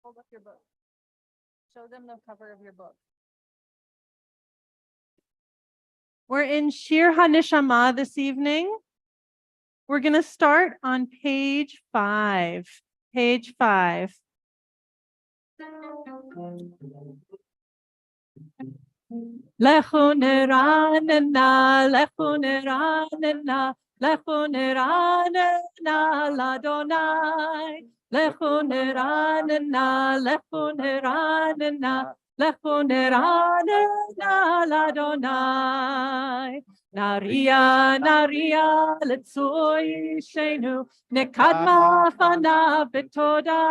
Hold up your book. Show them the cover of your book. We're in Shir HaNeshama this evening. We're going to start on page 5. Page 5. Lechu neranena, lechu neranena, lechu neranena l'Adonai. Lechu neranena, lechu neranena, lechu neranena l'Adonai. Naria, naria, letzui shenu, nekadma fana betoda.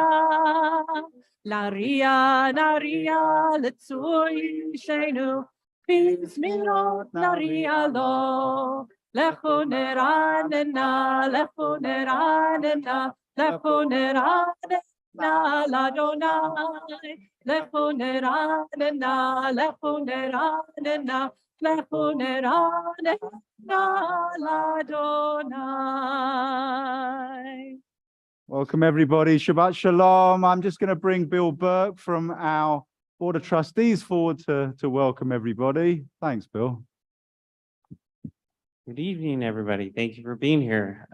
Naria, naria, letzui shenu, peace minot naria lo. Lechu neranena, lechu neranena, lechu neranena l'Adonai. Lechu neranena, lechu neranena, lechu neranena l'Adonai. Welcome, everybody. Shabbat Shalom. I'm just going to bring Bill Burke from our Board of Trustees forward to welcome everybody. Thanks, Bill. Good evening, everybody. Thank you for being here.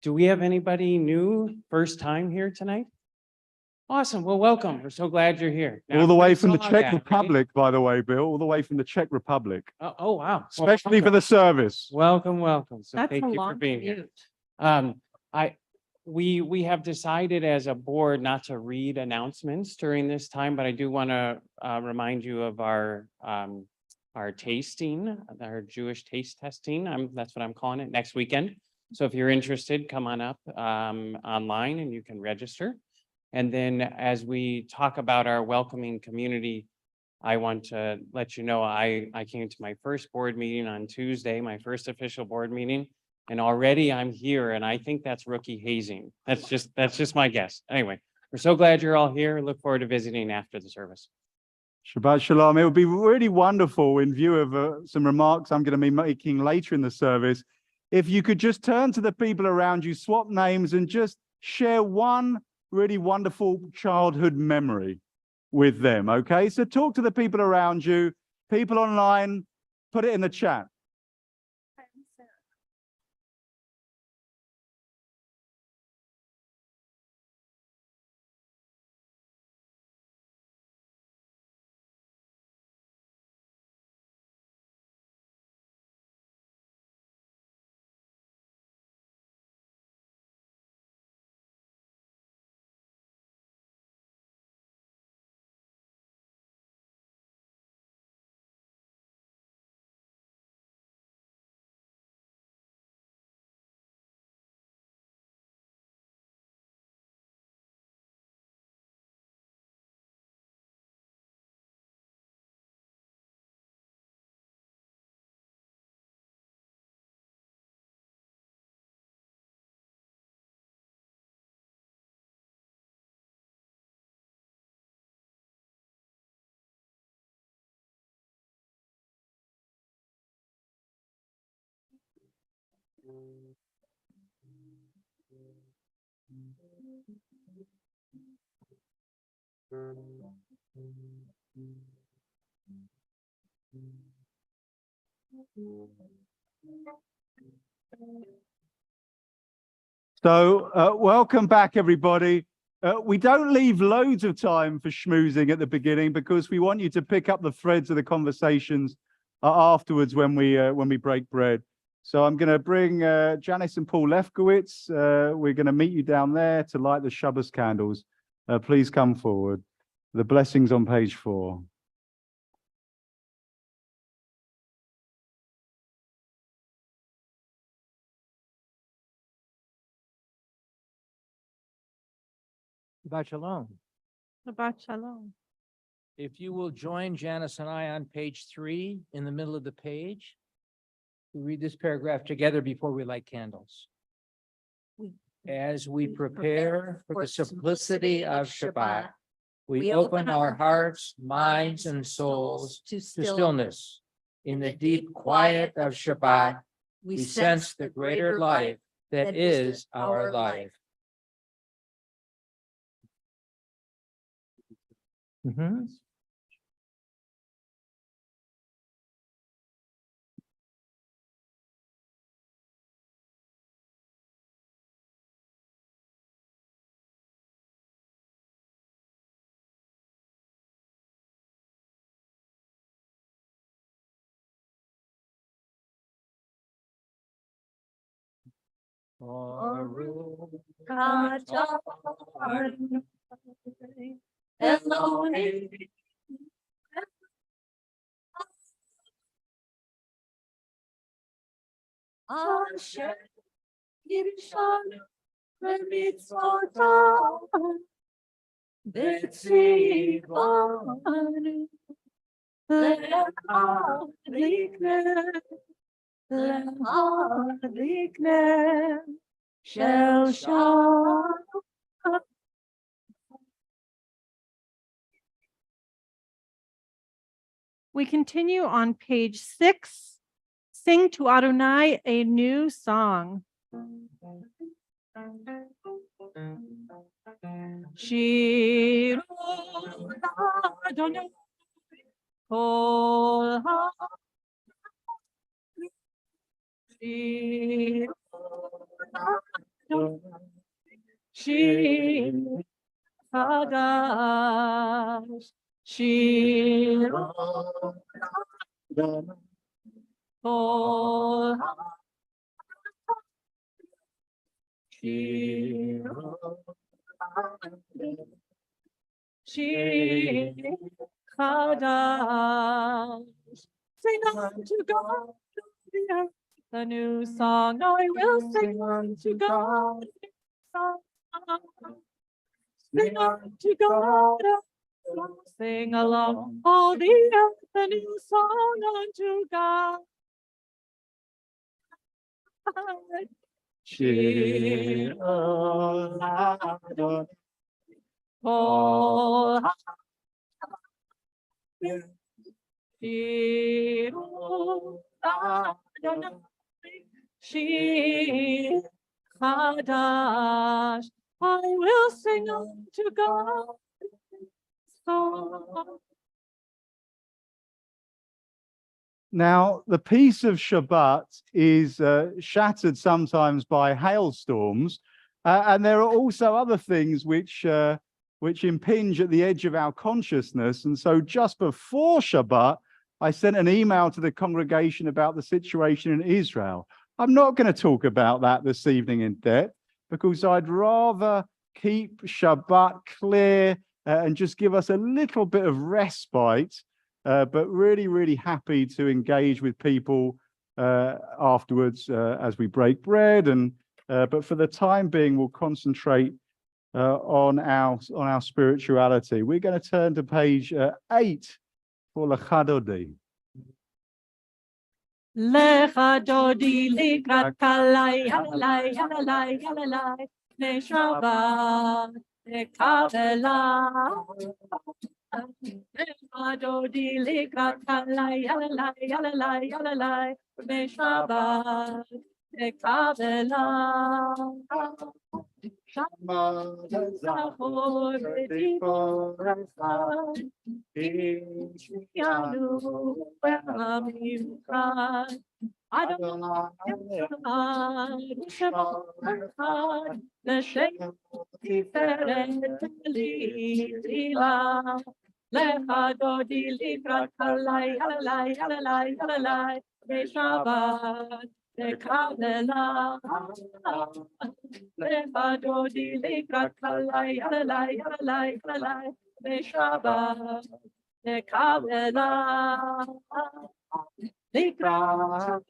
Do we have anybody new, first time here tonight? Awesome. Well, welcome. We're so glad you're here. Now, All the way from the everybody saw Czech that, right? Republic, by the way, Bill. All the way from the Czech Republic, Oh, wow. Well, especially for welcome. the service. Welcome. So That's thank a you for long being here. commute. We have decided as a board not to read announcements during this time, but I do want to remind you of our tasting, our Jewish taste testing. That's what I'm calling it, next weekend. So if you're interested, come on up online and you can register. And then as we talk about our welcoming community, I want to let you know I came to my first board meeting on Tuesday, my first official board meeting. And already I'm here, and I think that's rookie hazing. That's just my guess. Anyway, we're so glad you're all here. Look forward to visiting after the service. Shabbat Shalom. It would be really wonderful, in view of some remarks I'm going to be making later in the service, if you could just turn to the people around you, swap names, and just share one really wonderful childhood memory with them, okay? So talk to the people around you, people online, put it in the chat. So welcome back, everybody. We don't leave loads of time for schmoozing at the beginning because we want you to pick up the threads of the conversations afterwards when we break bread. So I'm going to bring Janice and Paul Lefkowitz. We're going to meet you down there to light the Shabbos candles. Please come forward. The blessings on page 4. Shabbat Shalom. Shabbat Shalom. If you will join Janice and I on page 3 in the middle of the page, we read this paragraph together before we light candles. As we prepare for the simplicity of Shabbat, we open our hearts, minds, and souls to stillness. In the deep quiet of Shabbat, we sense the greater life that is our life. Mhm. Asher Yirshal Mitzvotav B'tzivanu Le'adikne Shel Shalom. We continue on page 6. Sing to Adonai a new song. Shiru Adonai Kol Shiru Shir Hadash Shiru Kol Shir Hadash. Sing unto God the new song. I will sing unto God. Sing unto God. Sing along all the earth the new song unto God. Shir Adonai. Oh, Shiru Adonai, Shir Hadash. I will sing unto God. Song. Now, the peace of Shabbat is shattered sometimes by hailstorms, and there are also other things which impinge at the edge of our consciousness. And so just before Shabbat, I sent an email to the congregation about the situation in Israel. I'm not going to talk about that this evening in depth, because I'd rather keep Shabbat clear and just give us a little bit of respite. But really, really happy to engage with people afterwards as we break bread. And but for the time being, we'll concentrate on our spirituality. We're going to turn to page 8 for Lechadodi. Lecha dodi likrat kalai yalalai yalalai yalalai neshabat nekavela. Lecha dodi likrat kalai yalalai yalalai yalalai neshabat nekavela. Shabbat zachor v'tivorach Yanu Amiuchad Adonai Echad L'Shem Tiferet L'Ila Lecha Dodi Likrat Kalai Yalalai Yalalai Yalalai B'Shabbat Lekavela Lecha Dodi Likrat Kalai Yalalai Yalalai Yalalai B'Shabbat Lekavela Likrat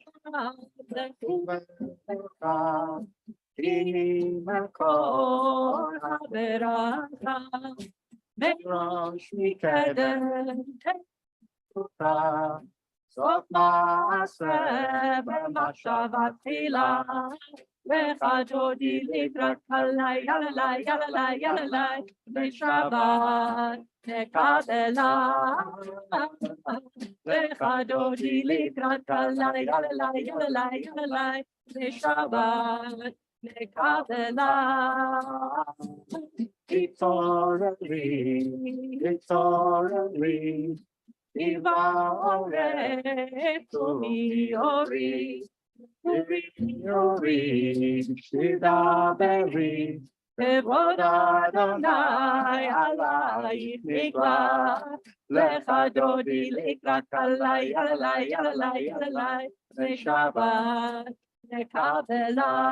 Imekor Haberata Merosh Mikedem Tekuta Sof Maaseh B'Machshavat Tila Lecha Dodi Likrat Kalai Yalalai Yalalai Yalalai B'Shabbat Nekavela Lecha Dodi Likrat Kalai Yalalai Yalalai Yalalai B'Shabbat לקבלה. תתעוררי, תברך ומאורי, תתעוררי, תדברי, כבוד אדוני עלייך נגלה, לך דודי לקראת עלי, עלי, עלי, עלי, בשבת נקבלה.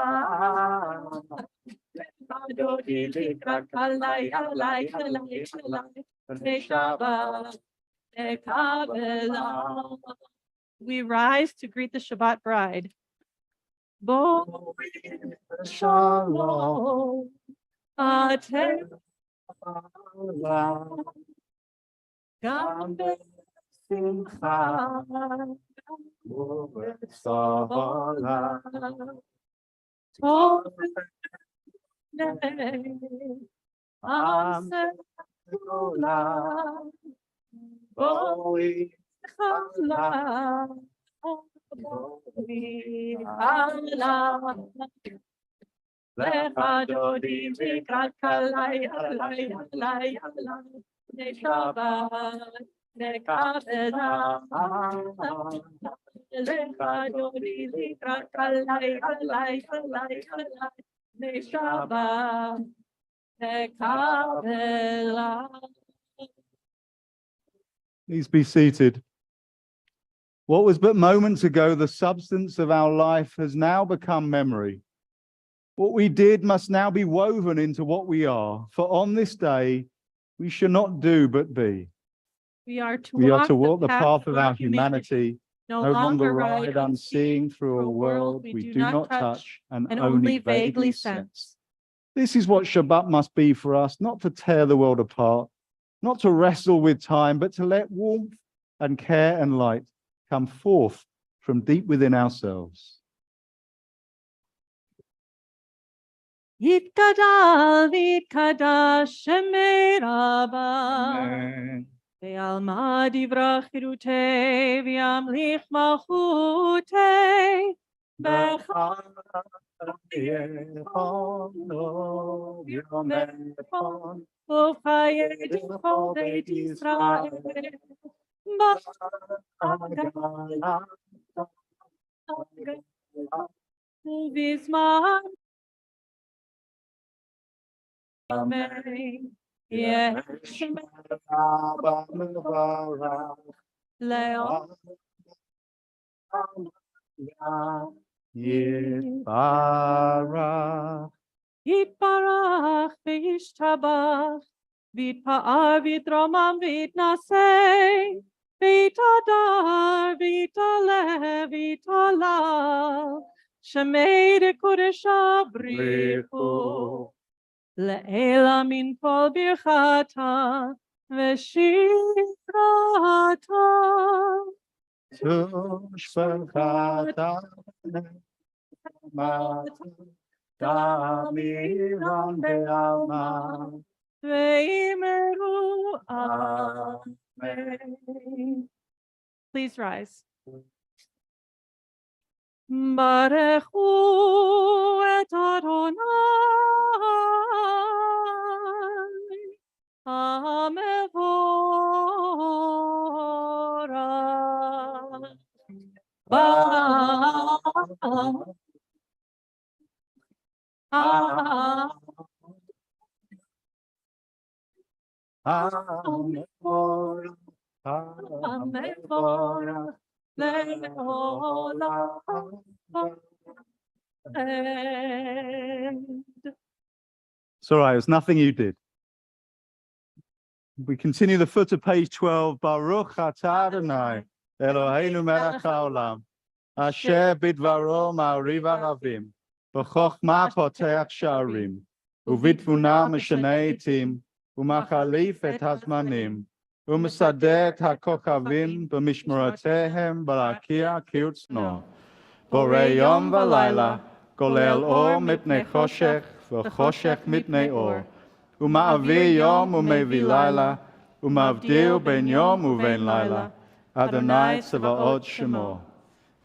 לך דודי לקראת עלי, עלי, עלי, עלי, בשבת נקבלה. We rise to greet the Shabbat bride. Bo Shalom. Atem Gam Simcha Tov Aseh Boi Chala לך דודי לקראת עלי, עלי, עלי, עלי, בשבת נקבלה. לך דודי לקראת עלי, עלי, עלי, עלי, בשבת נקבלה. Please be seated. What was but moments ago the substance of our life has now become memory. What we did must now be woven into what we are, for on this day we shall not do but be. We are to walk the path of our humanity, no no longer ride ride unseeing through a world we do not touch and only vaguely sense. This is what Shabbat must be for us, not to tear the world apart, not to wrestle with time, but to let warmth and care and light come forth from deep within ourselves. יתגדל ויתקדש שמי רבה, ועלמא דברה חירותי וימליך מלכותי, וחיי כל בית ישראל, ובזמן יש לאום יתברך וישתבח, ויתפאר ויתרומם ויתנשא, ויתהדר ויתעלה ויתהלל, שמי דקודשא בריחו. לעילה מן כל ברכתה ושירתה. תמירם בעלמא ואמרו אמן. Please rise. ברכו את אדוני It's all right, it was nothing you did. We continue the foot of page 12. Baruch atah Adonai, Eloheinu melech haolam, asher bidvaro ma'ariv aravim, b'chokhmah poteach sha'arim, ובתבונה משנה עתים, ומחליף את הזמנים, ומסדר את הכוכבים במשמרותיהם בלהכיר כרצונו. בורא יום ולילה, גולל אור מפני חושך, וחושך מפני אור, ומעביר יום ומביא לילה, ומבדיל בין יום ובין לילה. אדוני צבאות שמו.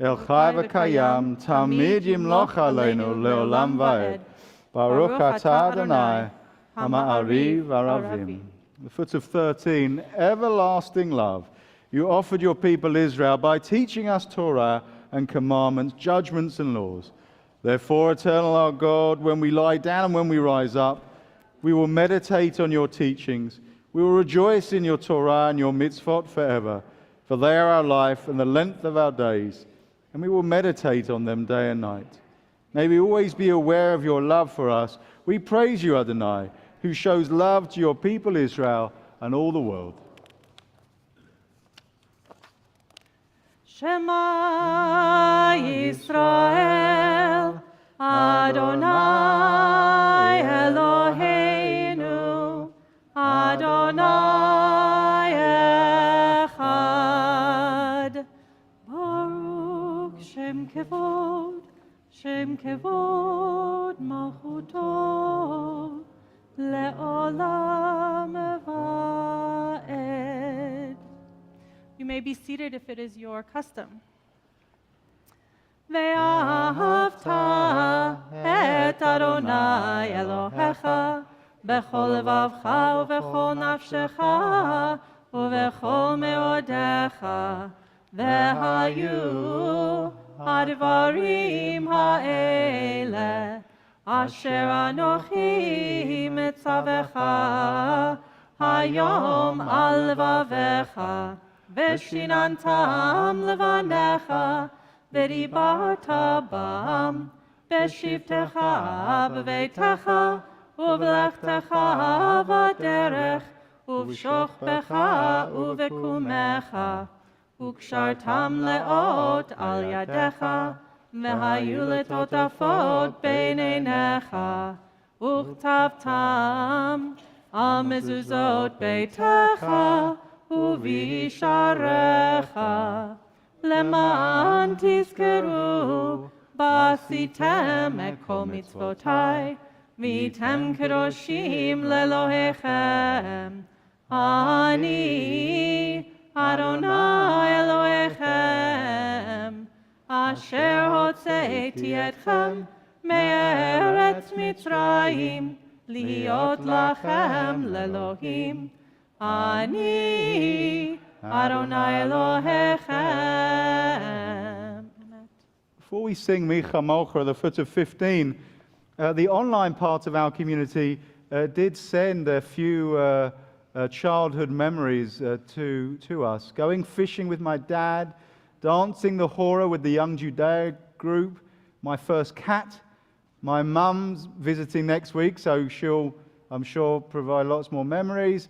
El Chai V'Kayam, Tamid Yimloch Aleinu, Leolam Va'ed. Baruch Atah Adonai, Hama'ariv Aravim. The foot of 13, everlasting love. You offered your people Israel by teaching us Torah and commandments, judgments and laws. Therefore, eternal our God, when we lie down and when we rise up, we will meditate on your teachings. We will rejoice in your Torah and your mitzvot forever, for they are our life and the length of our days, and we will meditate on them day and night. May we always be aware of your love for us. We praise you, Adonai, who shows love to your people Israel and all the world. Shema Yisrael, Adonai Eloheinu, Adonai Echad. Baruch Shem Kevod Malchuto, Le'olam Va'ed. You may be seated if it is your custom. Ve'ahavta et Adonai Elohecha bechol levavcha uvechol nafshecha uvechol meodecha ve'hayu advarim ha'ele asher anochi mitzavecha hayom al levavecha ושיננתם לבניך, ודיברת בם, בשבתך בביתך, ובלכתך בדרך, ובשוכבך ובקומך, וקשרתם לאות על ידיך, והיו לטוטפות בין עיניך, וכתבתם על מזוזות ביתך, ובשעריך, למען תזכרו, ועשיתם את כל מצוותי, והייתם קדושים לאלוהיכם. אני, אדוני אלוהיכם, אשר הוצאתי אתכם מארץ מצרים, להיות לכם לאלוהים. Ani Adonai Elohechem. Before we sing Micha Molcha, the foot of 15, the online part of our community did send a few childhood memories to us. Going fishing with my dad, dancing the hora with the young Judaic group, my first cat, my mum's visiting next week, so she'll, I'm sure, provide lots more memories.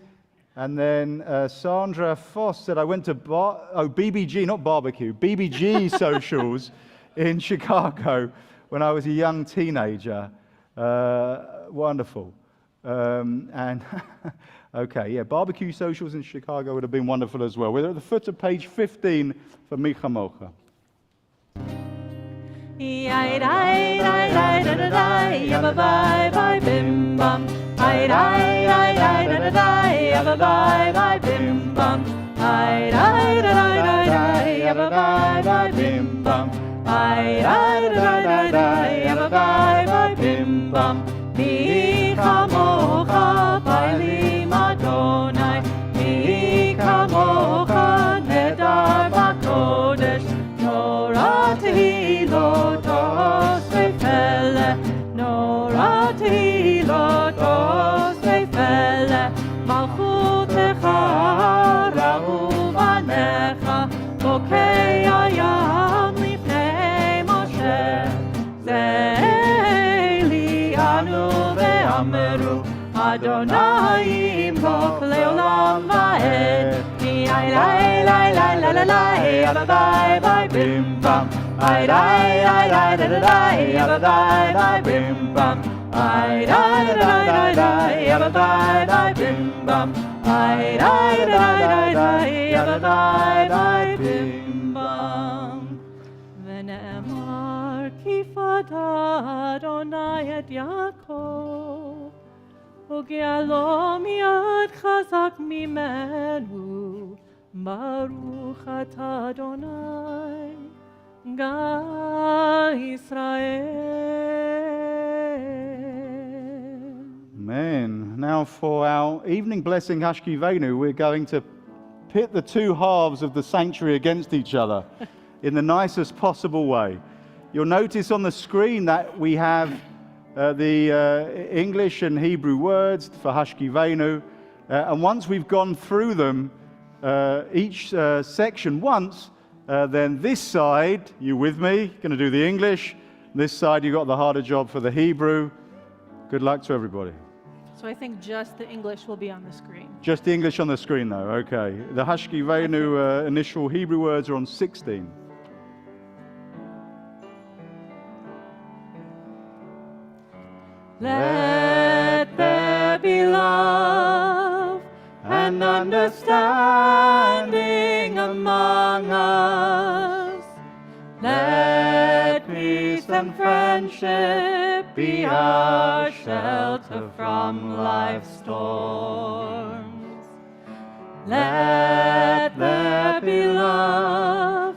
And then Sandra Foss said, I went to BBG, not barbecue, BBG socials in Chicago when I was a young teenager. Wonderful. And okay, yeah, barbecue socials in Chicago would have been wonderful as well. We're at the foot of page 15 for Micha Molcha. Bye bye bim bum. Bye bye bye bim bum. Bye bye bim bum. Micha Molcha b'alim Adonai. Micha Molcha nedar b'kodesh. Norah tehilot osrei feleh. Norah tehilot osrei feleh. Malchutecha ra'u banecha, bokei hayam lifnei Moshe. Ze'eli anu ve'ameru, Adonai yimloch le'olam va'ed. Ai lai lai lai lai lai lai, bye bye bim bam. Ai lai lai lai lai lai, bye bye bim bam. Ai lai lai lai lai, bye bye bim bam. Ai lai lai lai lai, bye bye bim bam. V'ne'emar ki fada Adonai et Yaakov, ugealo miyad chazak mimenu. Baruch atah Adonai, Gal Israel. Amen. Now for our evening blessing Hashkivenu, we're going to pit the two halves of the sanctuary against each other in the nicest possible way. You'll notice on the screen that we have the English and Hebrew words for Hashkivenu. And once we've gone through them, each section once, then this side, you with me? Going to do the English. This side, you got the harder job for the Hebrew. Good luck to everybody. So I think just the English will be on the screen. Just the English on the screen, though. Okay. The Hashkivenu initial Hebrew words are on 16. Let there be love and understanding among us. Let peace and friendship be our shelter from life's storms. Let there be love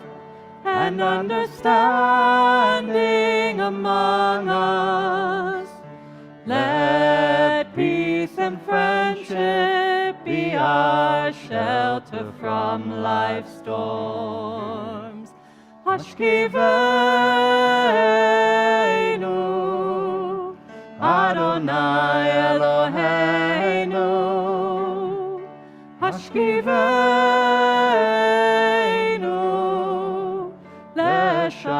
and understanding among us. Let peace and friendship be our shelter from life's storms. Hashkivenu, Adonai Eloheinu. Hashkivenu, Leshalom.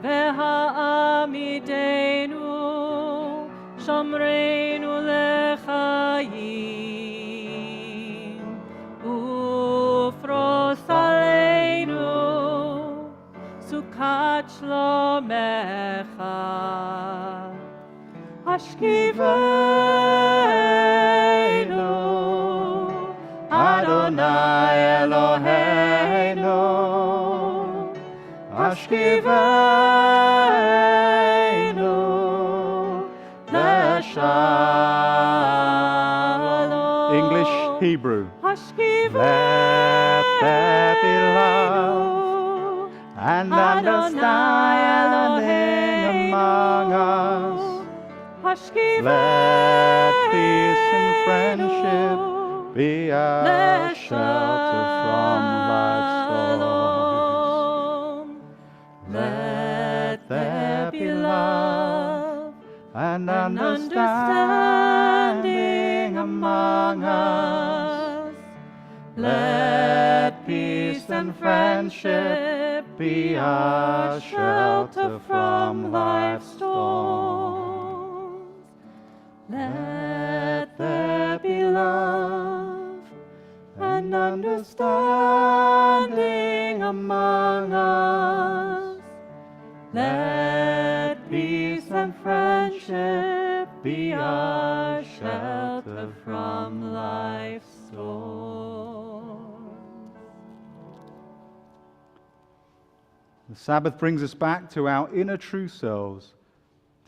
Ve'ha'amidenu, Shomreinu lechayim. Ufros aleinu, Sukat shlomecha. Hashkivenu, Adonai Eloheinu. Hashkivenu, Leshalom. English, Hebrew. Hashkivenu, Let there be love and understanding among us. Let peace and friendship be our shelter from life's storms. Let there be love And and understanding among us. Let peace and friendship be our shelter from life's storms. Let there be love and understanding among us. Let peace and friendship be our shelter from life's storms. The Sabbath brings us back to our inner true selves,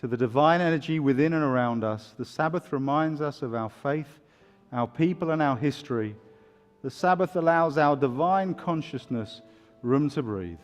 to the divine energy within and around us. The Sabbath reminds us of our faith, our people, and our history. The Sabbath allows our divine consciousness room to breathe.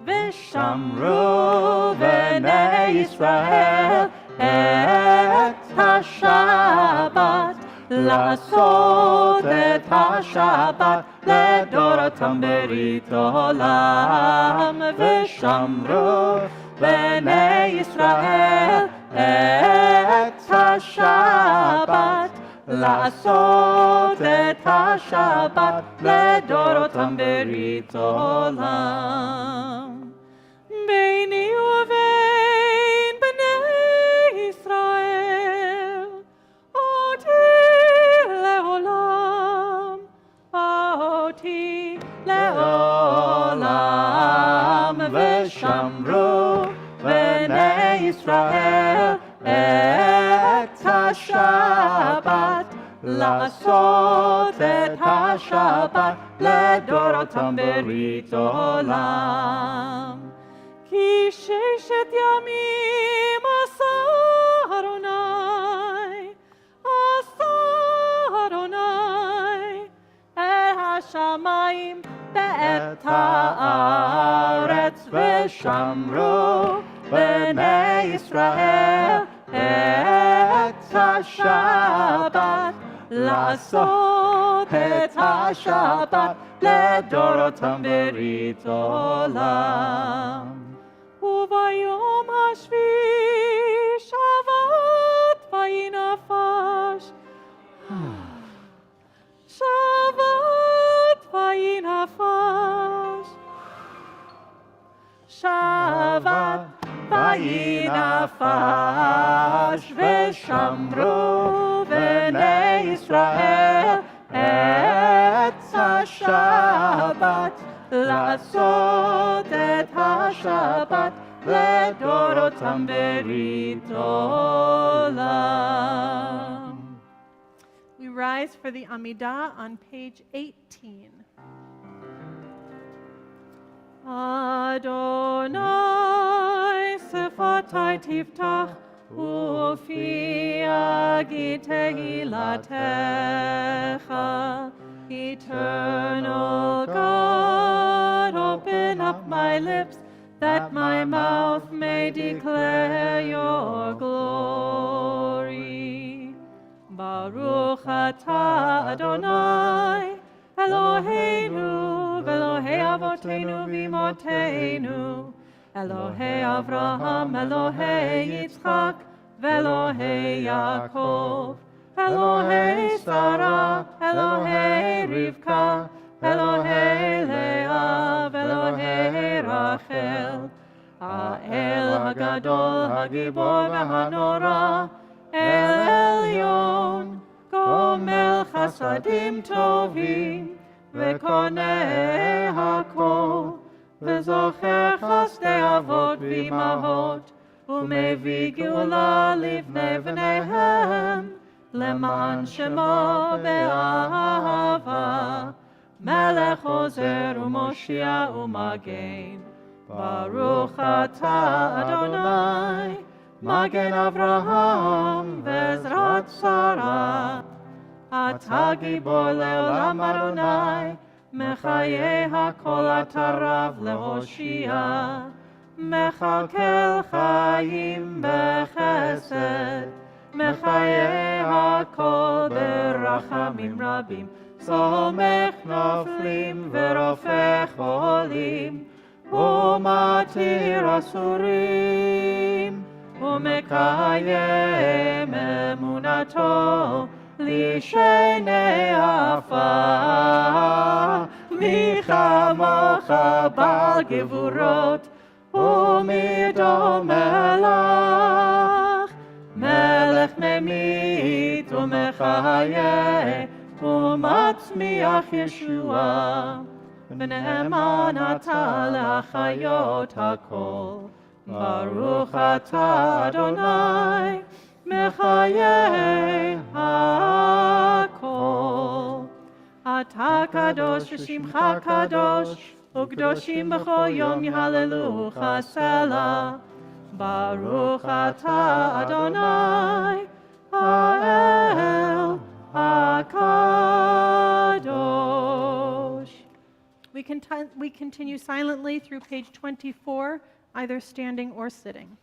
V'shamru b'nei Yisrael et ha-Shabbat, לעשות את השבת לדורותם ברית עולם. ושמרו בני ישראל את השבת, לעשות את השבת לדורותם ברית עולם. ביני ובין בני ישראל אותי לעולם. ושמרו בני ישראל את השבת, לעשות את השבת לדורותם ברית עולם. כי 6 ימים עשה Adonai, Asa Adonai, El Hashamayim be'et haaretz v'shamru b'nei Yisrael et HaShabbat לעשות את השבת לדורותם ברית עולם. וביום השביעי שבת ויהי נפש. שבת ויהי נפש. שבת ויהי נפש ושמרו בני ישראל את השבת לעשות את השבת לדורותם ברית עולם. We rise for the Amidah on page 18. Adonai sefati tiftach ufi agi tehilatecha. Eternal God, open up my lips that my mouth may declare your glory. Baruch atah Adonai Eloheinu v'Elohei Avotenu v'Imotenu, Elohei Avraham, Elohei Yitzchak, v'Elohei Yaakov, Elohei Sarah, Elohei Rivka, Elohei Leah, v'Elohei Rachel, Ha'el Hagadol, Hagibor v'Hanora, El Elyon, גומל חסדים טובים וקונה הכל וזוכר חסדי אבות ואימהות ומביא גאולה לבני בניהם למען שמו באהבה מלך עוזר ומושיע ומגן ברוך אתה אדוני מגן אברהם ועזרת שרה אתה גיבור לעולם אדוני מחיי הכל אתה רב להושיע מכלכל חיים בחסד מחיי הכל ברחמים רבים סומך נופלים ורופא חולים ומתיר אסורים ומקיים אמונתו לשני עפר מי כמוך בעל גבורות ומי דומה לך מלך ממית ומחיה ומצמיח ישועה ונאמן אתה להחיות הכל ברוך אתה אדוני מחיי הכל. אתה קדוש ושמך קדוש וקדושים בכל יום יהללוך סלה. ברוך אתה אדוני האל הקדוש. We continue silently through page 24, either standing or sitting.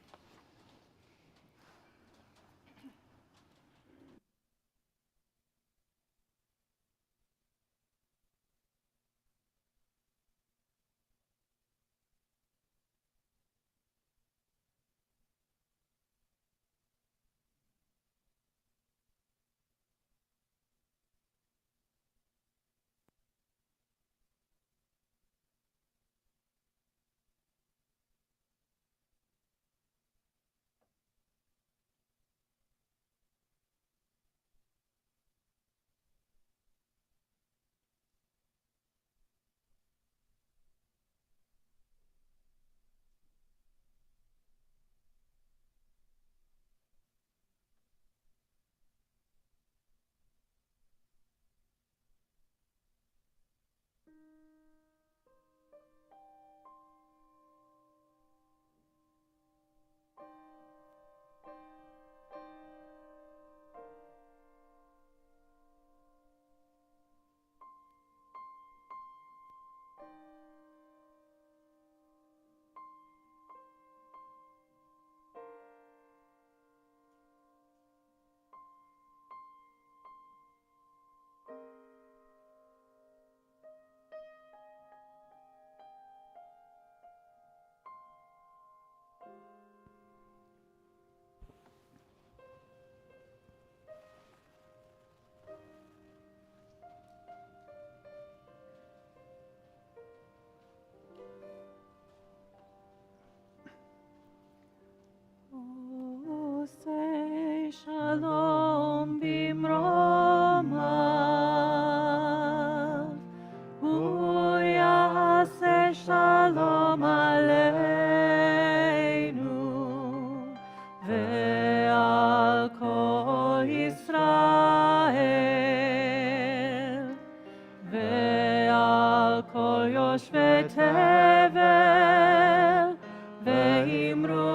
Shalom bimromav. Hu ya'aseh shalom aleinu ve'al kol Yisrael ve'al kol yoshvei tevel ve'imru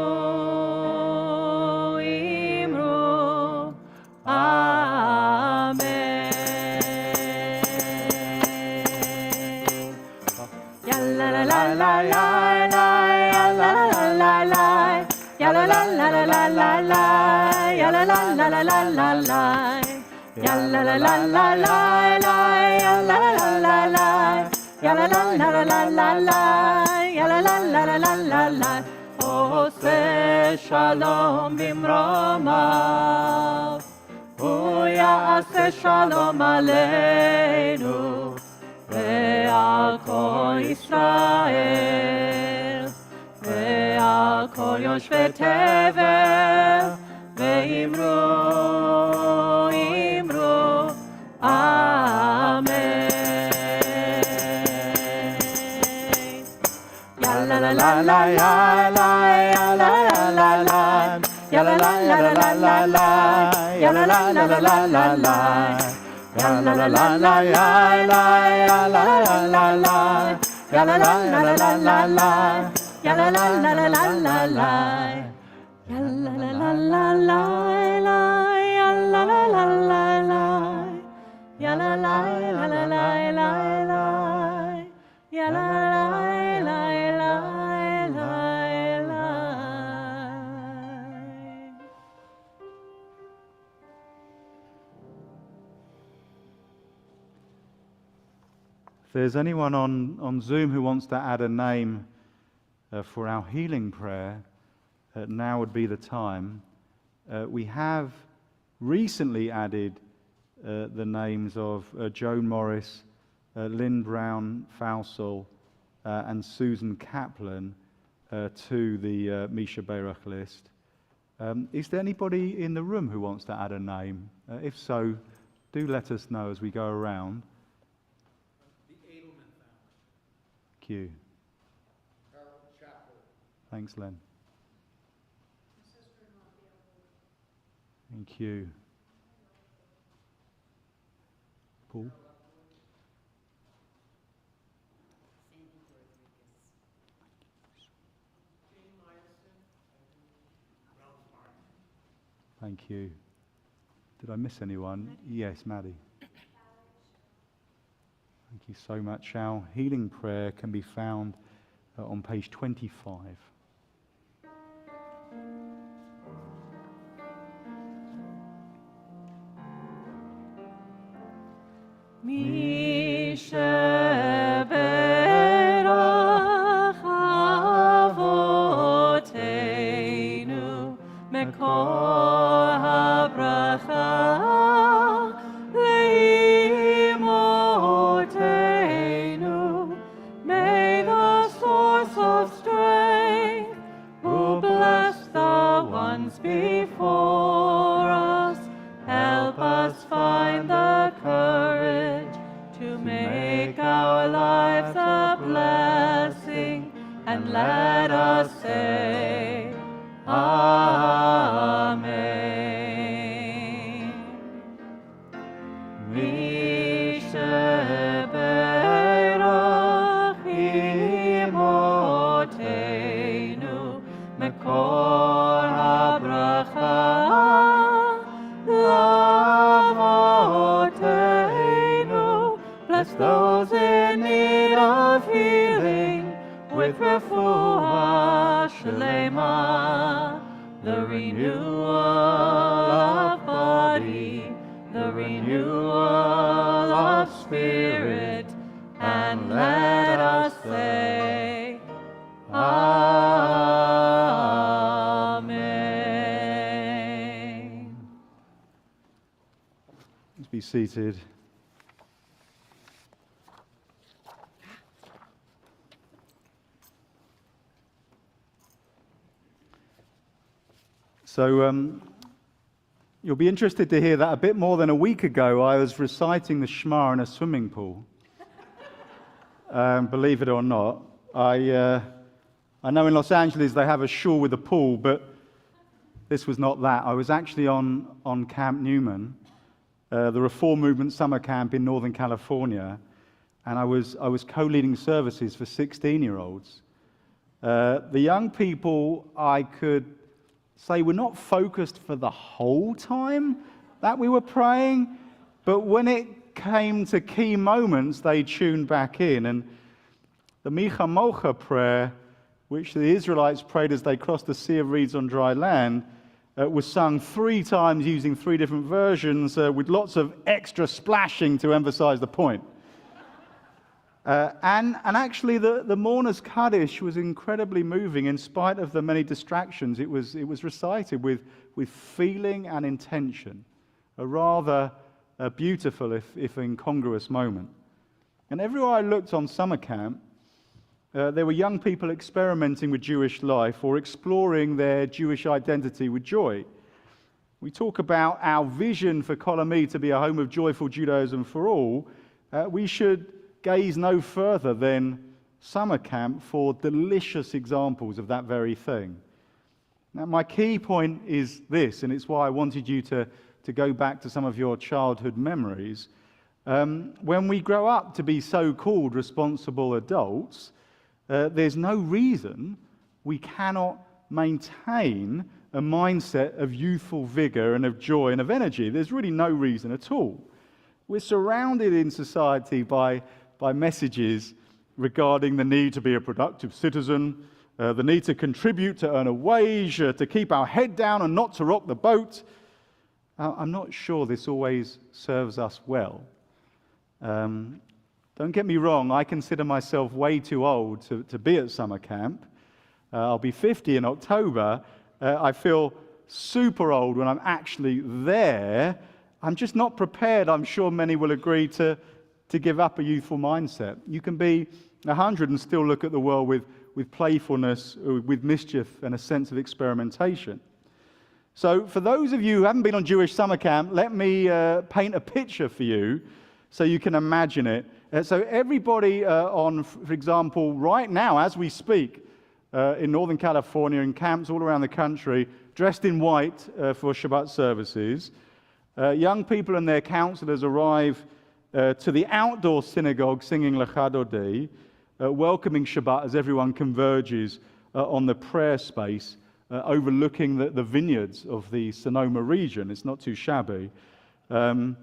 Shalom bimromav, hu ya'aseh shalom aleinu, ve'al kol Yisrael, ve'al kol yoshvei tevel, ve'imru, amen. La la la la la la la la la. Ya la la la la la la la, ya la la la la la la la, ya la la la la la la, ya la la la la, ya la la la la la la la, ya la la la la la la la, ya la la la la la la, ya la la la la la, ya la la la la la la, ya la la la la la. If there's anyone on Zoom who wants to add a name for our healing prayer, now would be the time. We have recently added the names of Joan Morris, Lynn Brown Fausel, and Susan Kaplan to the Misha Berach list. Is there anybody in the room who wants to add a name? If so, do let us know as we go around. Thank you. Thanks, Len. Thank you. Paul? Thank you. Did I miss anyone? Yes, Maddie. Thank you so much. Our healing prayer can be found on page 25. Before us, help us find the courage to make our lives a blessing, and let us say, Amen. Misheberach imotenu mekor habracha lavotenu. Bless those in need of healing with refuah shlema, the renewal of body, the renewal of spirit, and let us say, Amen. Let's be seated. So You'll be interested to hear that a bit more than a week ago, I was reciting the Shema in a swimming pool. Believe it or not. I know in Los Angeles they have a shul with a pool, but this was not that. I was actually on Camp Newman, the Reform Movement summer camp in Northern California, and I was co-leading services for 16-year-olds. The young people, I could say, were not focused for the whole time that we were praying, but when it came to key moments, they tuned back in. And the Micha Mocha prayer, which the Israelites prayed as they crossed the Sea of Reeds on dry land, was sung 3 times using 3 different versions with lots of extra splashing to emphasize the point. And actually, the mourner's Kaddish was incredibly moving in spite of the many distractions. It was recited with feeling and intention, a rather beautiful, if incongruous moment. And everywhere I looked on summer camp, there were young people experimenting with Jewish life or exploring their Jewish identity with joy. We talk about our vision for Kolami to be a home of joyful Judaism for all. We should gaze no further than summer camp for delicious examples of that very thing. Now, my key point is this, and it's why I wanted you to go back to some of your childhood memories. When we grow up to be so-called responsible adults, there's no reason we cannot maintain a mindset of youthful vigor and of joy and of energy. There's really no reason at all. We're surrounded in society by messages regarding the need to be a productive citizen, the need to contribute to earn a wage, to keep our head down and not to rock the boat. I'm not sure this always serves us well. Don't get me wrong, I consider myself way too old to be at summer camp. I'll be 50 in October. I feel super old when I'm actually there. I'm just not prepared, I'm sure many will agree, to give up a youthful mindset. You can be 100 and still look at the world with playfulness, with mischief and a sense of experimentation. So for those of you who haven't been on Jewish summer camp, let me paint a picture for you so you can imagine it. So everybody for example, right now as we speak, in Northern California, in camps all around the country, dressed in white for Shabbat services. Young people and their counselors arrive to the outdoor synagogue singing Lecha Dodi, welcoming Shabbat as everyone converges on the prayer space overlooking the vineyards of the Sonoma region. It's not too shabby. And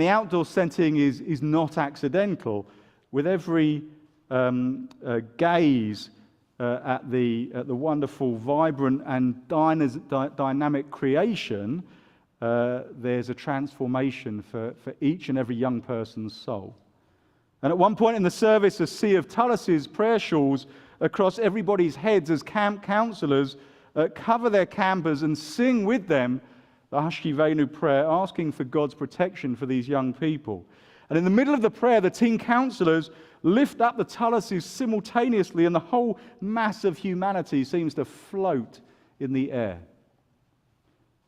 the outdoor setting is not accidental. With every gaze at the wonderful, vibrant and dynamic creation, there's a transformation for each and every young person's soul. And at one point in the service, a sea of taluses, prayer shawls, across everybody's heads as camp counselors cover their campers and sing with them the Hashkivenu prayer, asking for God's protection for these young people. And in the middle of the prayer, the teen counselors lift up the taluses simultaneously, and the whole mass of humanity seems to float in the air.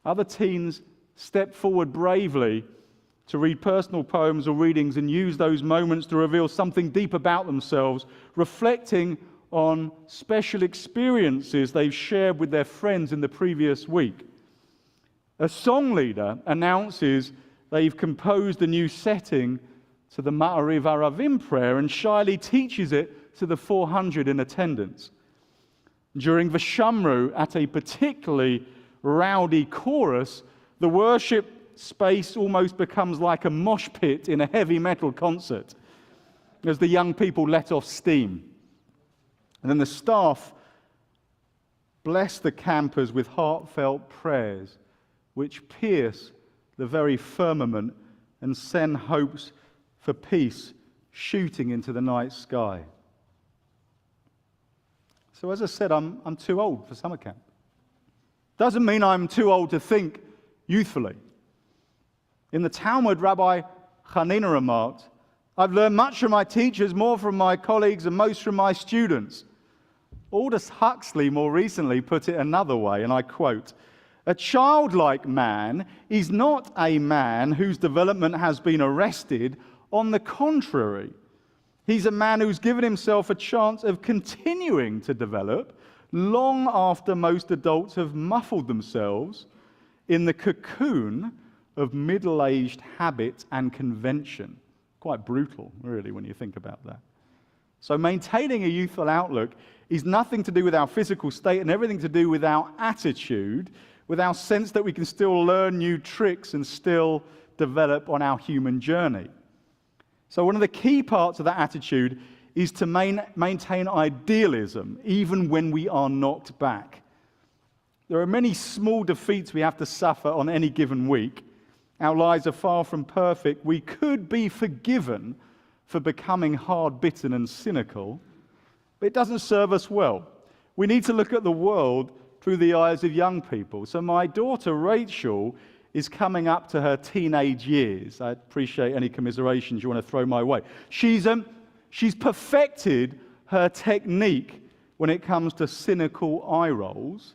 Other teens step forward bravely to read personal poems or readings and use those moments to reveal something deep about themselves, reflecting on special experiences they've shared with their friends in the previous week. A song leader announces they've composed a new setting to the Ma'ariv Aravim prayer and shyly teaches it to the 400 in attendance. During Vishamru, at a particularly rowdy chorus, the worship space almost becomes like a mosh pit in a heavy metal concert as the young people let off steam. And then the staff bless the campers with heartfelt prayers which pierce the very firmament and send hopes for peace shooting into the night sky. So as I said, I'm too old for summer camp. Doesn't mean I'm too old to think youthfully. In the Talmud, Rabbi Hanina remarked, "I've learned much from my teachers, more from my colleagues, and most from my students." Aldous Huxley more recently put it another way, and I quote, A childlike man is not a man whose development has been arrested. On the contrary, he's a man who's given himself a chance of continuing to develop long after most adults have muffled themselves in the cocoon of middle-aged habit and convention. Quite brutal, really, when you think about that. So maintaining a youthful outlook is nothing to do with our physical state and everything to do with our attitude, with our sense that we can still learn new tricks and still develop on our human journey. So one of the key parts of that attitude is to maintain idealism, even when we are knocked back. There are many small defeats we have to suffer on any given week. Our lives are far from perfect. We could be forgiven for becoming hard-bitten and cynical, but it doesn't serve us well. We need to look at the world through the eyes of young people. So my daughter, Rachel, is coming up to her teenage years. I appreciate any commiserations you want to throw my way. She's perfected her technique when it comes to cynical eye rolls,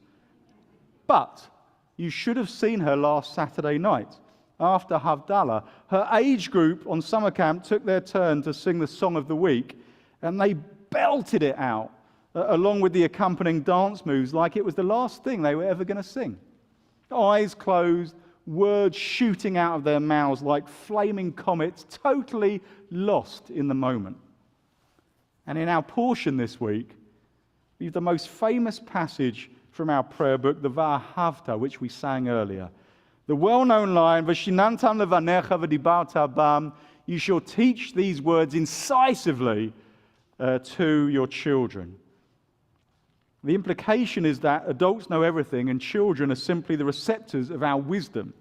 but you should have seen her last Saturday night. After Havdalah, her age group on summer camp took their turn to sing the song of the week, and they belted it out, along with the accompanying dance moves, like it was the last thing they were ever going to sing. Eyes closed, words shooting out of their mouths like flaming comets, totally lost in the moment. And in our portion this week, we have the most famous passage from our prayer book, the Va'ahavta, which we sang earlier. The well-known line, V'shinantam levanecha v'dibarta bam, you shall teach these words incisively to your children. The implication is that adults know everything and children are simply the receptors of our wisdom.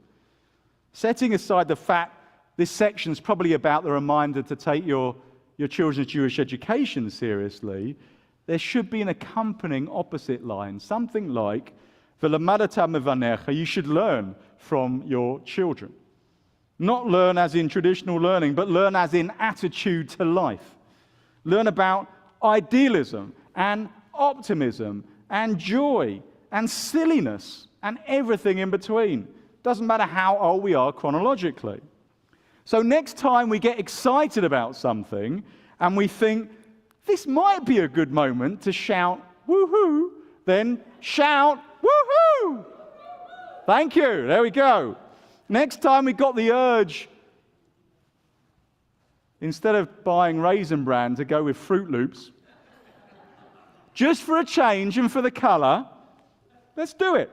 Setting aside the fact this section is probably about the reminder to take your children's Jewish education seriously, there should be an accompanying opposite line, something like, V'lamadata mevanecha, you should learn from your children. Not learn as in traditional learning, but learn as in attitude to life. Learn about idealism and optimism and joy and silliness and everything in between. Doesn't matter how old we are chronologically. So next time we get excited about something and we think, this might be a good moment to shout, woohoo, then shout, woohoo! Thank you, there we go. Next time we got the urge, instead of buying Raisin Bran, to go with Fruit Loops, just for a change and for the color, let's do it.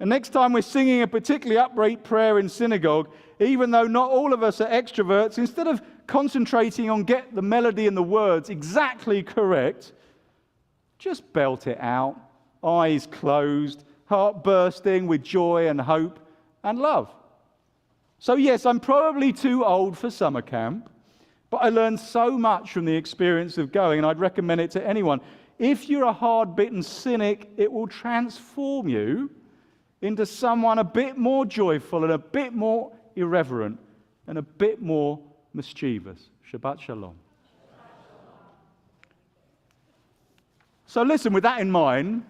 And next time we're singing a particularly upright prayer in synagogue, even though not all of us are extroverts, instead of concentrating on get the melody and the words exactly correct, just belt it out, eyes closed, heart bursting with joy and hope and love. So yes, I'm probably too old for summer camp, but I learned so much from the experience of going, and I'd recommend it to anyone. If you're a hard-bitten cynic, it will transform you into someone a bit more joyful and a bit more irreverent and a bit more mischievous. Shabbat Shalom. So listen, with that in mind,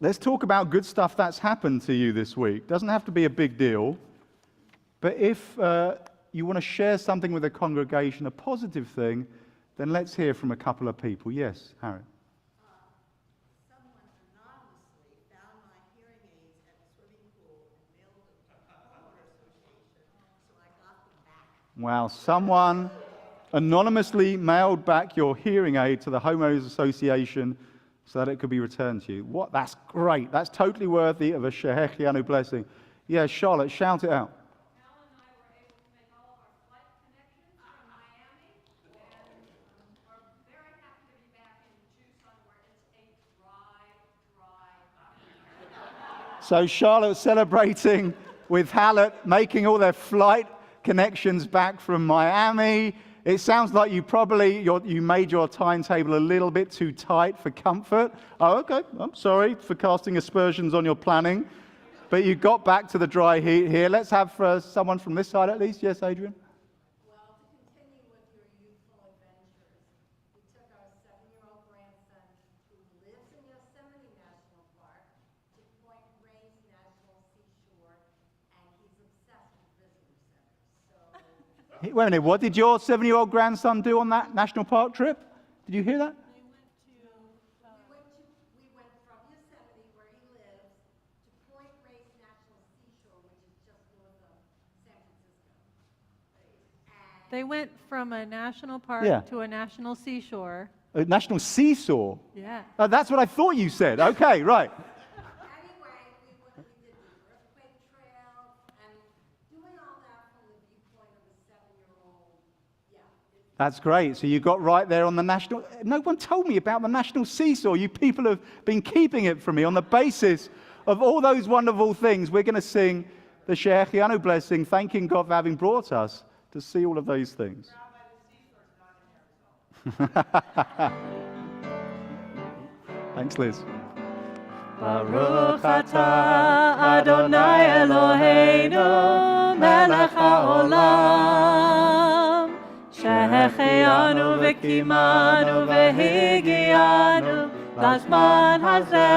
let's talk about good stuff that's happened to you this week. Doesn't have to be a big deal, but if you want to share something with the congregation, a positive thing, then let's hear from a couple of people. Yes, Harry. Someone anonymously found my hearing aids at the swimming pool and mailed them to the homeowner association, so I got them back. Wow, someone anonymously mailed back your hearing aid to the homeowners association so that it could be returned to you. What? That's great. That's totally worthy of a Shehechianu blessing. Yeah, Charlotte, shout it out. So Charlotte's celebrating with Hallett, making all their flight connections back from Miami. It sounds like you made your timetable a little bit too tight for comfort. Oh, okay. I'm sorry for casting aspersions on your planning. But you got back to the dry heat here. Let's have someone from this side at least. Yes, Adrian? Well, to continue with your youthful adventures, we took our 7-year-old grandson who lives in Yosemite National Park to Point Reyes Wait a minute, what did your 7-year-old grandson do on that national park trip? Did you hear that? We went from Yosemite, where he lives, to Point Reyes National Seashore, which is just north of San Francisco. And They went from a national park Yeah. to a national seashore. A national seesaw. Yeah. That's what I thought you said. Okay, right. anyway, we did the earthquake trail and doing all that from the viewpoint of a 7-year-old. Yeah. That's great. So you got right there on the national. No one told me about the national seesaw. You people have been keeping it from me on the basis of all those wonderful things. We're going to sing the Shehechianu blessing, thanking God for having brought us to see all of those things. Thanks, Liz. Baruch atah Adonai Eloheinu melech haolam שהחיינו וקיימנו והגיענו לזמן הזה.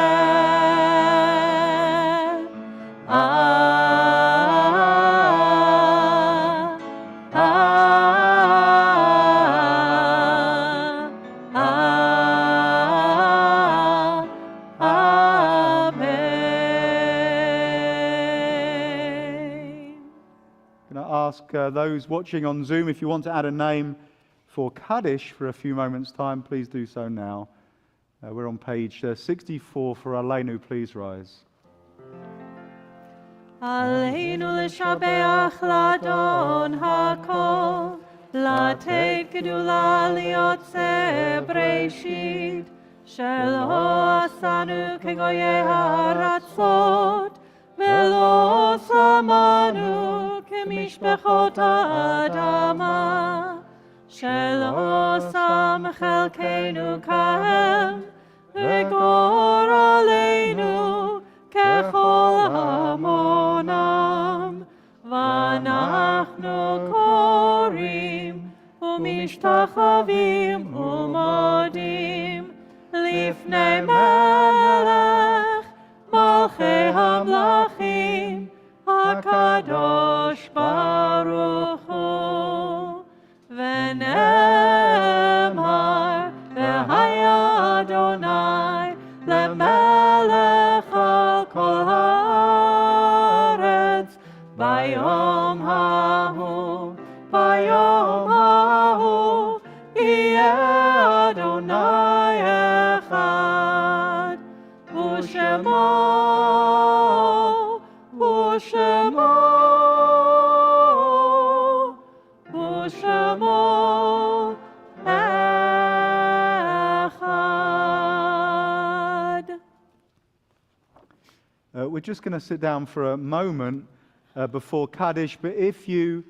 Ask those watching on Zoom, if you want to add a name for Kaddish for a few moments' time, please do so now. We're on page 64 for Aleinu. Please rise. עלינו לשבח לאדון הכל, לתת גדולה ליוצא בראשית, שלא עשנו כגויי הארצות, ולא שמנו כמשפחות האדמה, שלא שם חלקנו כהם, וגורלנו ככל המונם, ואנחנו קוראים ומשתחווים ומודים לפני מלך מלכי המלכים הקדוש ברוך הוא, ונאמר והיה אדוני למלך על כל הארץ ביום ההוא, ביום ההוא יהיה אדוני אחד, ושמו אחד. We're just going to sit down for a moment before Kaddish, but if you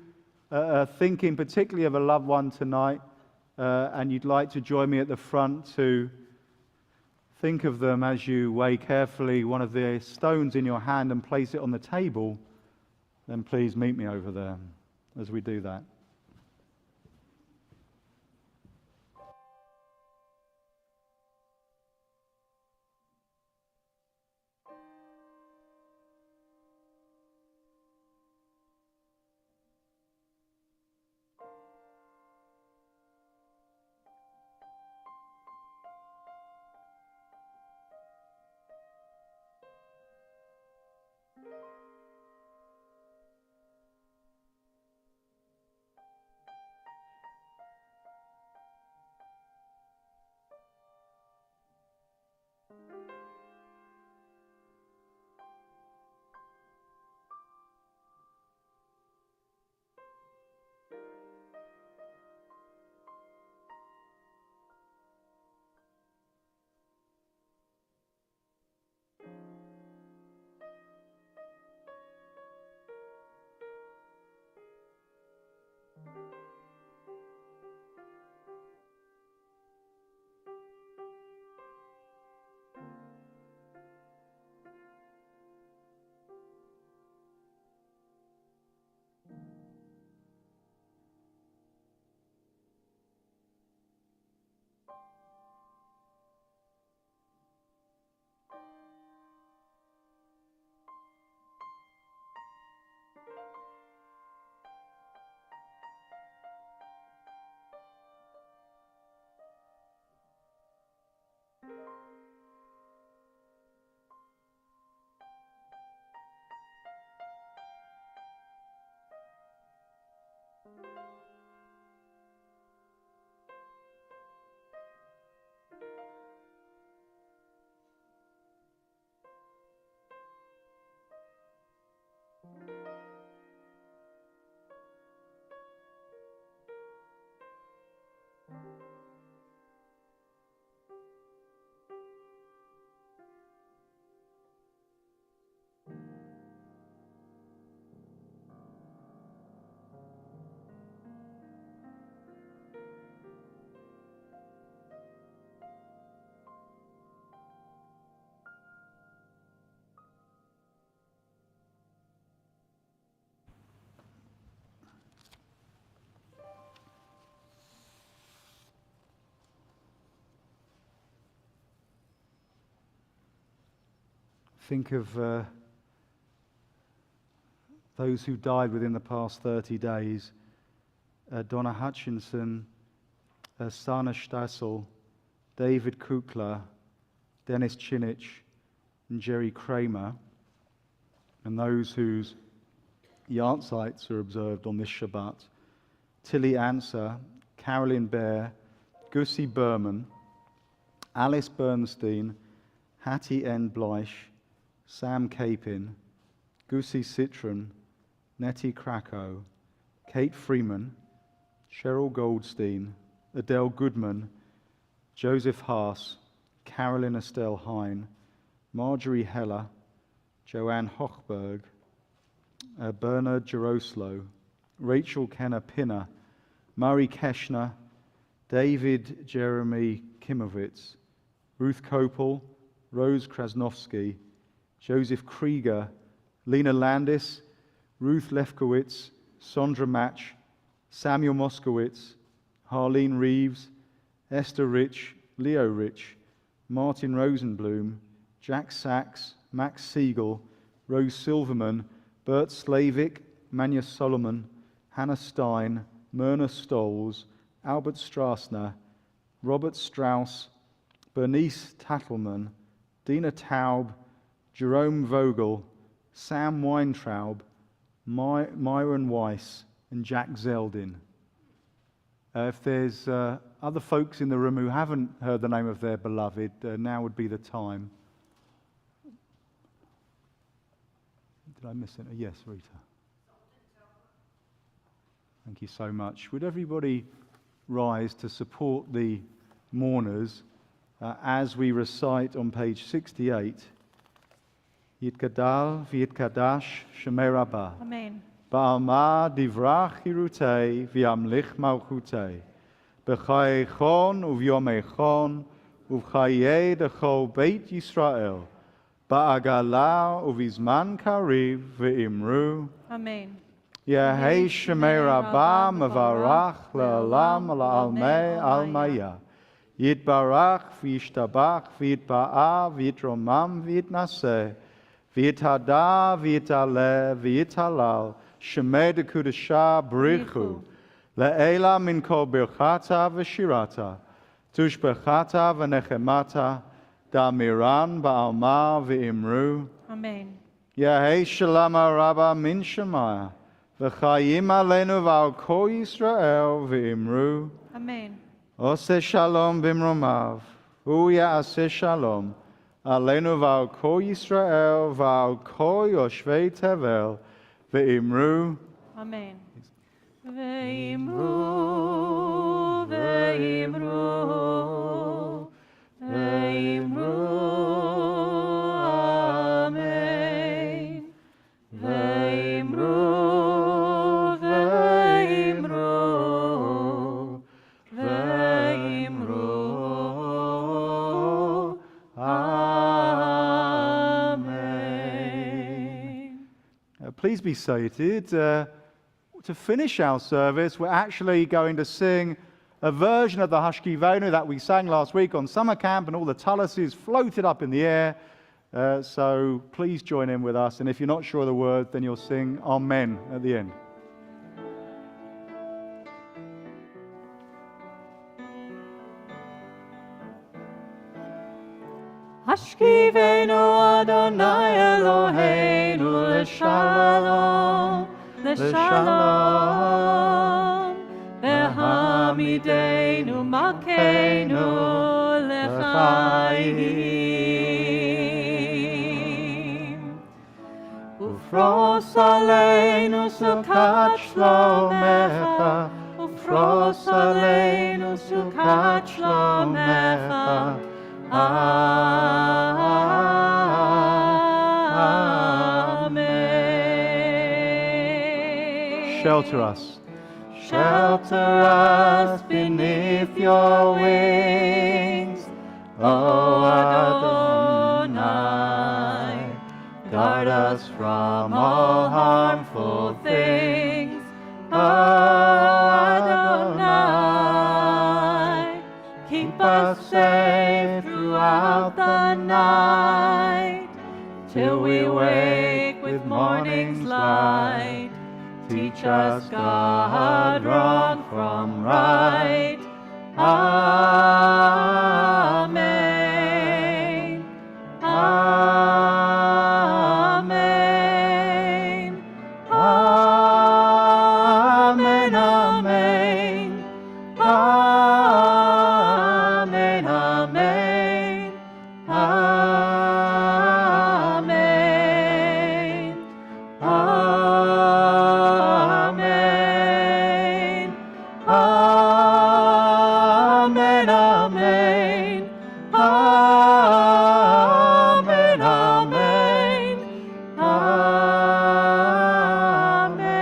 are thinking particularly of a loved one tonight and you'd like to join me at the front to think of them as you weigh carefully one of the stones in your hand and place it on the table, then please meet me over there as we do that. think of those who died within the past 30 days. Donna Hutchinson, Sana Stassel, David Kukla, Dennis Chinich, and Jerry Kramer, and those whose yahrzeits are observed on this Shabbat: Tilly Anser, Carolyn Bear, Gussie Berman, Alice Bernstein, Hattie N. Bleich, Sam Capin, Gussie Citron, Nettie Krakow, Kate Freeman, Cheryl Goldstein, Adele Goodman, Joseph Haas, Carolyn Estelle Hine, Marjorie Heller, Joanne Hochberg, Bernard Geroslo, Rachel Kenner Pinner, Murray Keschner, David Jeremy Kimowitz, Ruth Kopel, Rose Krasnowski, Joseph Krieger, Lena Landis, Ruth Lefkowitz, Sondra Match, Samuel Moskowitz, Harleen Reeves, Esther Rich, Leo Rich, Martin Rosenblum, Jack Sachs, Max Siegel, Rose Silverman, Bert Slavik, Manya Solomon, Hannah Stein, Myrna Stolz, Albert Strassner, Robert Strauss, Bernice Tattleman, Dina Taub, Jerome Vogel, Sam Weintraub, Myron Weiss, and Jack Zeldin. If there's other folks in the room who haven't heard the name of their beloved, now would be the time. Did I miss it? Yes, Rita. Thank you so much. Would everybody rise to support the mourners as we recite on page 68, Yitgadal v'yitkadash Shemei Rabbah. Amen. Ba'alma divrach hirutei v'yamlich malchutei. B'chayechon uvyomechon uv'chayei dechol Beit Yisrael. Ba'agala uvizman kariv v'imru. Amen. Yehei Shemei Rabbah mevarach le'olam la'almei almaya. Yitbarach v'yishtabach v'yitba'a v'yitromam v'yitnaseh. V'yithada v'yitale v'yitalal Shemei dekudesha brichu le'ela min kol birchata v'shirata tushbechata v'nechemata da'miran ba'alma v'imru. Amen. Yahei shalama rabba min shemaya v'chayim aleinu v'al kol Yisrael v'imru. Amen. Oseh shalom b'mromav hu ya'aseh shalom Aleinu v'al kol Yisrael v'al kol yoshvei tevel ve'imru. Amen. Ve'imru, ve'imru, ve'imru, amen. Ve'imru, ve'imru, ve'imru, amen. Please be seated. To finish our service, we're actually going to sing a version of the Hashkivenu that we sang last week on summer camp, and all the taluses floated up in the air. So please join in with us. And if you're not sure of the words, then you'll sing Amen at the end. Hashkivenu Adonai Eloheinu l'shalom, l'shalom. V'hamidenu malkeinu l'chaim. Ufros aleinu sukat shlomecha, ufros aleinu sukat shlomecha. Amen. Shelter us. Shelter us beneath your wings, O Adonai. Guard us from all harmful things, O Adonai. Keep us safe throughout the night. till we wake with morning's light. Teach us, God, wrong from right. Amen. Amen. Amen. Amen. Amen. Amen. Amen. Amen. Amen. Amen. Amen. Amen. Amen.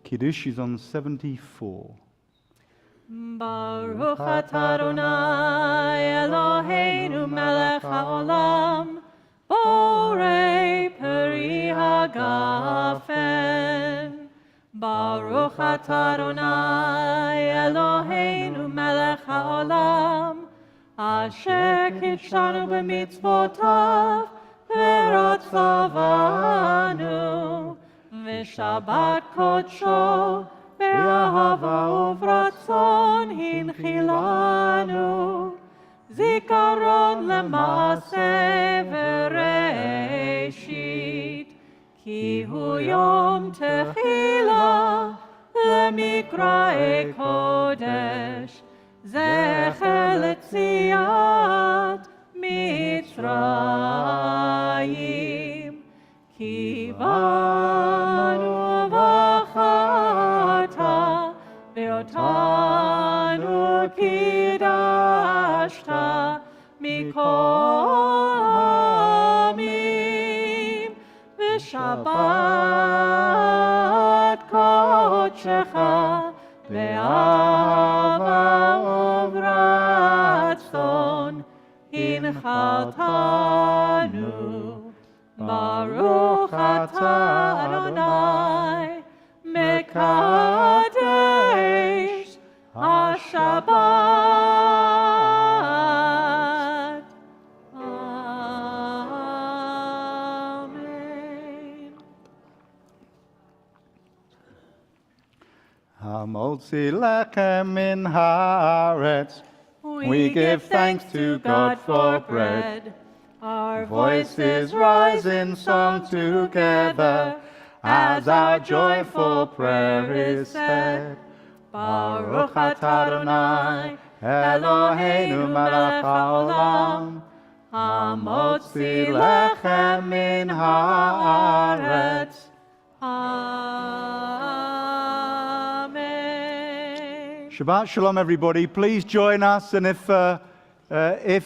Kiddush is on 74. Baruch atah Adonai Eloheinu melech haolam, borei peri hagafen. Baruch atah Adonai Eloheinu melech haolam, asher kitshanu b'mitzvotav v'ratzavanu, v'shabbat kodsho be'ahava uvratzon hinchilanu, zikaron lema'aseh v'reishit, ki hu yom techila lemikrae kodesh, zecher letziat Mitzrayim, ki banu v'chata ve'otanu kidashta mikol hamim, v'shabbat kodshecha be'ahava uvratzon hinchaltanu. Baruch atah Adonai mekadesh HaShabbat. Amen. Hamotzi lechem min haaretz. We give thanks to God for bread. Our Voices rise in song together as our joyful prayer is said. Baruch atah Adonai Eloheinu melech haolam, hamotzi lechem min haaretz. Amen. Shabbat Shalom, everybody. Please join us, and if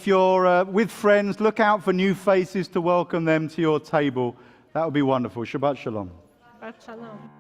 you're with friends, look out for new faces to welcome them to your table. That would be wonderful. Shabbat Shalom. Shabbat Shalom.